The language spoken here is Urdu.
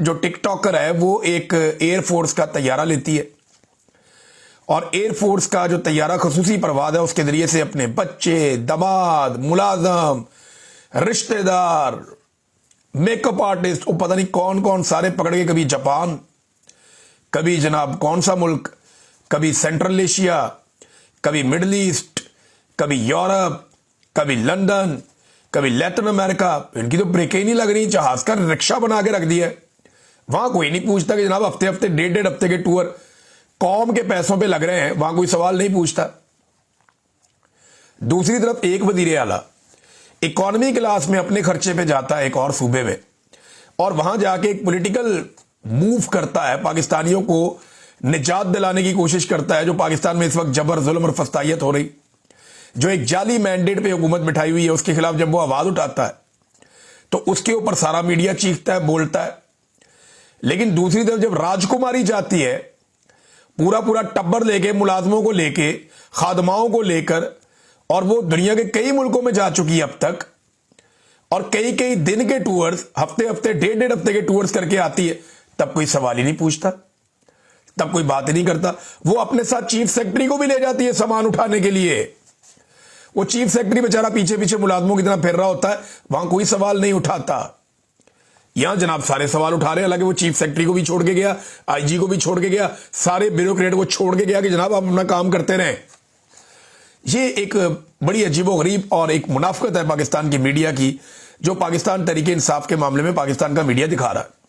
جو ٹک ٹاکر ہے وہ ایک ایئر فورس کا طیارہ لیتی ہے اور ایئر فورس کا جو طیارہ خصوصی پرواز ہے اس کے ذریعے سے اپنے بچے، داماد، ملازم، رشتہ دار، میک اپ آرٹسٹ، وہ پتہ نہیں کون کون سارے پکڑ کے، کبھی جاپان، کبھی جناب کون سا ملک، کبھی سینٹرل ایشیا، کبھی مڈل ایسٹ، کبھی یورپ، کبھی لندن، کبھی لیٹن امریکہ. ان کی تو بریکیں ہی نہیں لگ رہی، جہاز کا رکشہ بنا کے رکھ دیا ہے. وہاں کوئی نہیں پوچھتا کہ جناب ہفتے ہفتے، ڈیڑھ ہفتے کے ٹور قوم کے پیسوں پہ لگ رہے ہیں، وہاں کوئی سوال نہیں پوچھتا. دوسری طرف ایک وزیر اعلیٰ اکانومی کلاس میں اپنے خرچے پہ جاتا ہے ایک اور صوبے میں، اور وہاں جا کے ایک پولیٹیکل موو کرتا ہے، پاکستانیوں کو نجات دلانے کی کوشش کرتا ہے. جو پاکستان میں اس وقت جبر، ظلم اور فسطائیت ہو رہی، جو ایک جعلی مینڈیٹ پہ حکومت بٹھائی ہوئی ہے، اس کے خلاف جب وہ آواز اٹھاتا ہے تو اس کے اوپر سارا میڈیا چیختا ہے، بولتا ہے. لیکن دوسری طرف جب راج کماری جاتی ہے پورا ٹبر لے کے، ملازموں کو لے کے، خادماؤں کو لے کر، اور وہ دنیا کے کئی ملکوں میں جا چکی ہے اب تک، اور کئی دن کے ٹورز، ہفتے ڈیڑھ ہفتے کے ٹورز کر کے آتی ہے، تب کوئی سوال ہی نہیں پوچھتا، تب کوئی بات ہی نہیں کرتا. وہ اپنے ساتھ چیف سیکرٹری کو بھی لے جاتی ہے سامان اٹھانے کے لیے. وہ چیف سیکرٹری بیچارہ پیچھے ملازموں کی طرح پھر رہا ہوتا ہے، وہاں کوئی سوال نہیں اٹھاتا. یہاں جناب سارے سوال اٹھا رہے ہیں، حالانکہ وہ چیف سیکرٹری کو بھی چھوڑ کے گیا، آئی جی کو بھی چھوڑ کے گیا، سارے بیوروکریٹ کو چھوڑ کے گیا کہ جناب آپ اپنا کام کرتے رہیں. یہ ایک بڑی عجیب و غریب اور ایک منافقت ہے پاکستان کی میڈیا کی، جو پاکستان تحریک انصاف کے معاملے میں پاکستان کا میڈیا دکھا رہا ہے.